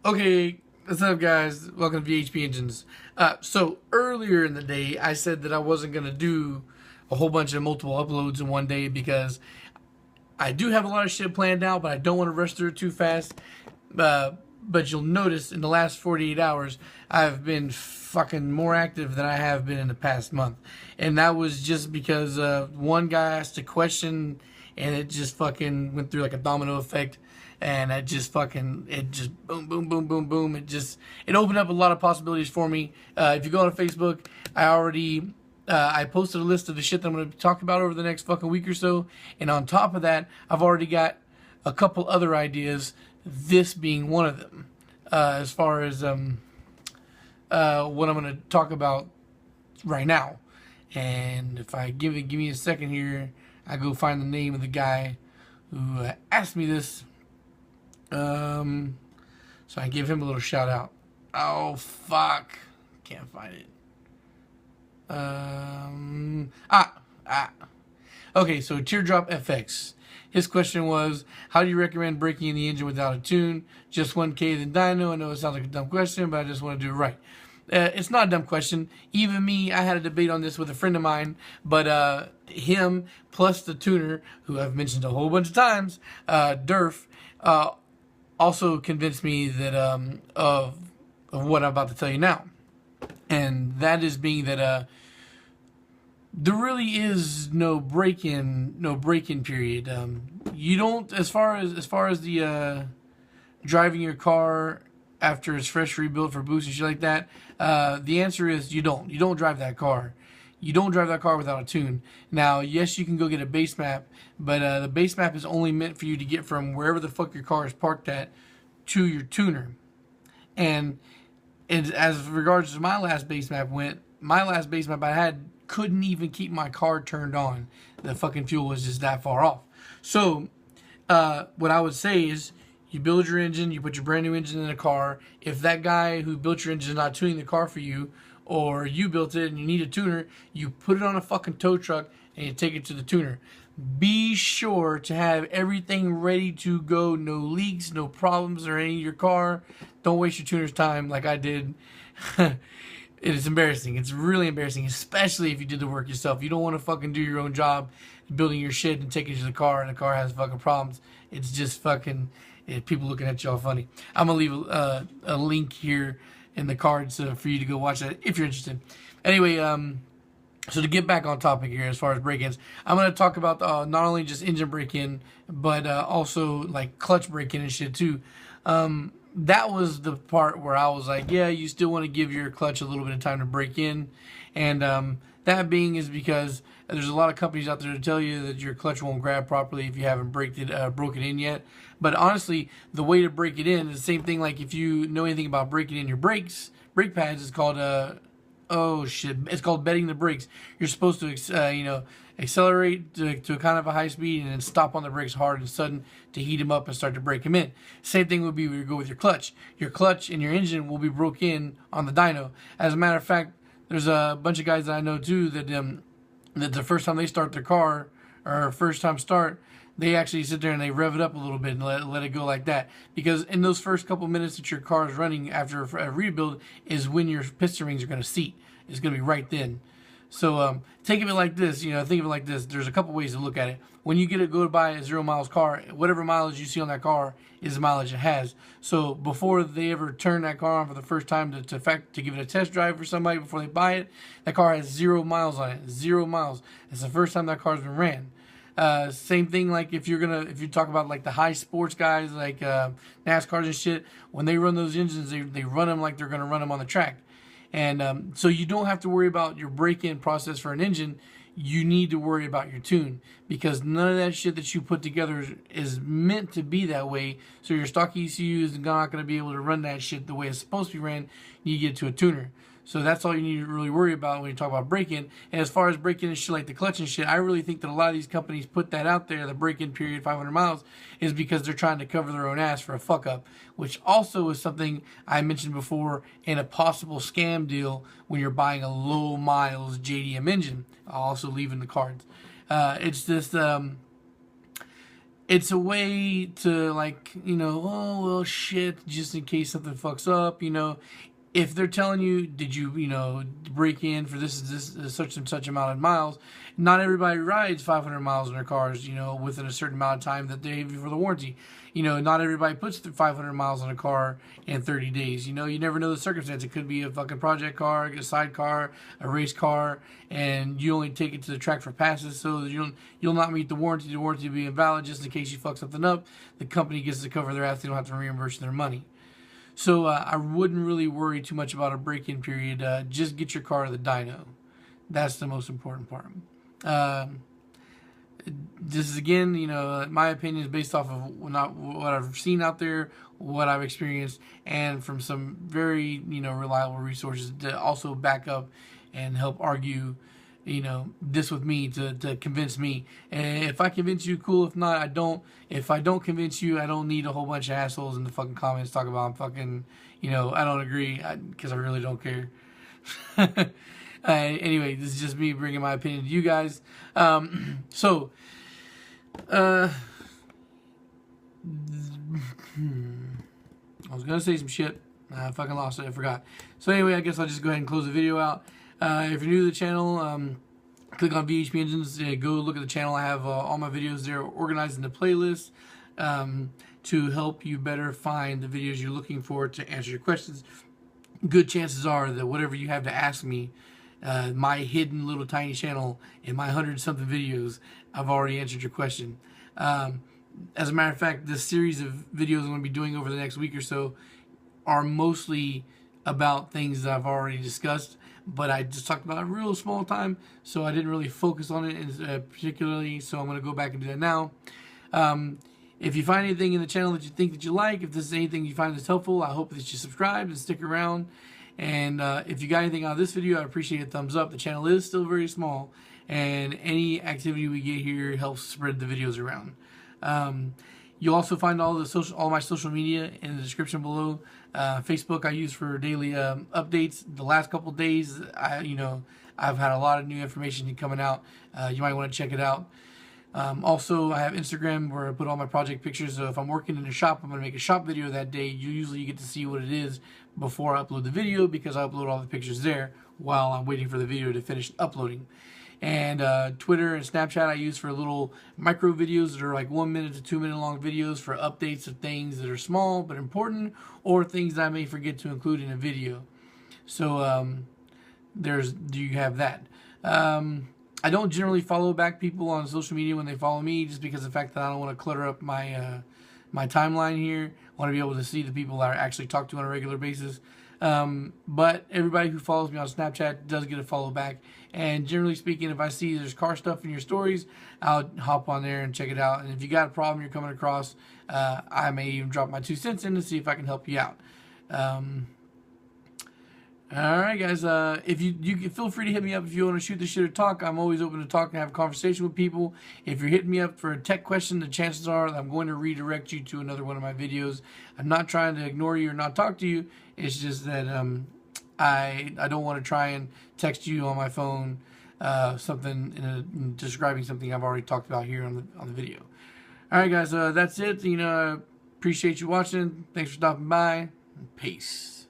Okay, what's up, guys? Welcome to VHP Engines. So earlier in the day, I said that I wasn't gonna do a whole bunch of multiple uploads in one day because I do have a lot of shit planned out, but I don't want to rush through it too fast. But you'll notice in the last 48 hours, I've been fucking more active than I have been in the past month, and that was just because one guy asked a question, and it just fucking went through like a domino effect, and it just boom, boom, boom, boom, boom. It opened up a lot of possibilities for me. If you go on Facebook, I posted a list of the shit that I'm going to talk about over the next fucking week or so, and on top of that, I've already got a couple other ideas. This being one of them, as far as what I'm going to talk about right now. And if I give me a second here, I go find the name of the guy who asked me this. So I give him a little shout out. Oh fuck, can't find it. Okay, so Teardrop FX. His question was, how do you recommend breaking in the engine without a tune? Just 1K then dyno. I know it sounds like a dumb question, but I just want to do it right. It's not a dumb question. Even me, I had a debate on this with a friend of mine, but him plus the tuner, who I've mentioned a whole bunch of times, Durf, also convinced me that of what I'm about to tell you now, and that is being that there really is no break-in period. You don't, as far as the driving your car after it's fresh rebuilt for boost and shit like that. The answer is you don't drive that car. You don't drive that car without a tune. Now, yes, you can go get a base map, but the base map is only meant for you to get from wherever the fuck your car is parked at to your tuner. And as regards to my last base map I had couldn't even keep my car turned on. The fucking fuel was just that far off. So, what I would say is, you build your engine, you put your brand new engine in a car. If that guy who built your engine is not tuning the car for you, or you built it and you need a tuner, you put it on a fucking tow truck and you take it to the tuner. Be sure to have everything ready to go. No leaks, no problems or any of your car. Don't waste your tuner's time like I did. It is embarrassing. It's really embarrassing, especially if you did the work yourself. You don't want to fucking do your own job, building your shit and taking it to the car, and the car has fucking problems. It's just fucking people looking at you all funny. I'm gonna leave a link here in the cards for you to go watch that if you're interested. Anyway, so to get back on topic here, as far as break-ins, I'm gonna talk about not only just engine break-in, but also like clutch break-in and shit too. That was the part where I was like, yeah, you still want to give your clutch a little bit of time to break in, and that being is because there's a lot of companies out there to tell you that your clutch won't grab properly if you haven't broken in yet. But honestly, the way to break it in is the same thing. Like if you know anything about breaking in your brake pads, it's called oh shit, it's called bedding the brakes. You're supposed to accelerate to a kind of a high speed and then stop on the brakes hard and sudden to heat them up and start to break them in. Same thing would be when you go with your clutch. Your clutch and your engine will be broke in on the dyno. As a matter of fact, there's a bunch of guys that I know too that the first time they start their car, or first time start, they actually sit there and they rev it up a little bit and let it go like that. Because in those first couple minutes that your car is running after a rebuild is when your piston rings are going to seat. It's going to be right then. So think of it like this. There's a couple ways to look at it. When you go to buy a 0 miles car, whatever mileage you see on that car is the mileage it has. So before they ever turn that car on for the first time to give it a test drive for somebody before they buy it, that car has 0 miles on it. 0 miles. It's the first time that car's been ran. Same thing like if you talk about like the high sports guys like NASCARs and shit, when they run those engines, they run them like they're gonna run them on the track. And so you don't have to worry about your break-in process for an engine. You need to worry about your tune, because none of that shit that you put together is meant to be that way. So your stock ECU is not going to be able to run that shit the way it's supposed to be ran. You get to a tuner. So that's all you need to really worry about when you talk about break-in. And as far as break-in and shit like the clutch and shit, I really think that a lot of these companies put that out there, the break-in period 500 miles, is because they're trying to cover their own ass for a fuck-up, which also is something I mentioned before in a possible scam deal when you're buying a low-miles JDM engine. I'll also leave in the cards. It's just... it's a way to, like, you know, oh well, shit, just in case something fucks up, you know. If they're telling you, did you, you know, break in for this such and such amount of miles, not everybody rides 500 miles in their cars, you know, within a certain amount of time that they have for the warranty. You know, not everybody puts 500 miles on a car in 30 days. You know, you never know the circumstance. It could be a fucking project car, a side car, a race car, and you only take it to the track for passes, so you'll not meet the warranty. The warranty will be invalid just in case you fuck something up. The company gets to cover their ass. They don't have to reimburse their money. So I wouldn't really worry too much about a break-in period. Just get your car to the dyno. That's the most important part. This is, again, you know, my opinion is based off of not what I've seen out there, what I've experienced, and from some very, you know, reliable resources to also back up and help argue, you know, this with me to convince me. And if I convince you, cool. If not, I don't. If I don't convince you, I don't need a whole bunch of assholes in the fucking comments talk about I'm fucking, you know, I don't agree, because I really don't care. Anyway, this is just me bringing my opinion to you guys. I was gonna say some shit. I fucking lost it. I forgot. So anyway, I guess I'll just go ahead and close the video out. If you're new to the channel, click on VHP Engines. Go look at the channel. I have all my videos there organized into playlists to help you better find the videos you're looking for to answer your questions. Good chances are that whatever you have to ask me, my hidden little tiny channel in my 100-something videos, I've already answered your question. As a matter of fact, this series of videos I'm going to be doing over the next week or so are mostly about things that I've already discussed, but I just talked about a real small time, so I didn't really focus on it particularly, so I'm going to go back and do that now. If you find anything in the channel that you think that you like, if this is anything you find that's helpful, I hope that you subscribe and stick around. And if you got anything out of this video, I appreciate a thumbs up. The channel is still very small, and any activity we get here helps spread the videos around. You'll also find all my social media in the description below. Facebook I use for daily updates. The last couple days, I've had a lot of new information coming out. You might want to check it out. Also, I have Instagram where I put all my project pictures. So if I'm working in a shop, I'm going to make a shop video that day. You get to see what it is before I upload the video, because I upload all the pictures there while I'm waiting for the video to finish uploading. And Twitter and Snapchat I use for little micro videos that are like 1 minute to 2 minute long videos for updates of things that are small but important, or things that I may forget to include in a video. So you have that. I don't generally follow back people on social media when they follow me, just because of the fact that I don't want to clutter up my my timeline here. I want to be able to see the people that I actually talk to on a regular basis. But everybody who follows me on Snapchat does get a follow back. And generally speaking, if I see there's car stuff in your stories, I'll hop on there and check it out. And if you got a problem you're coming across, I may even drop my 2 cents in to see if I can help you out. Alright guys, if you feel free to hit me up if you want to shoot the shit or talk. I'm always open to talk and have a conversation with people. If you're hitting me up for a tech question, the chances are that I'm going to redirect you to another one of my videos. I'm not trying to ignore you or not talk to you. It's just that I don't want to try and text you on my phone something describing something I've already talked about here on the video. Alright guys, that's it. Appreciate you watching. Thanks for stopping by. Peace.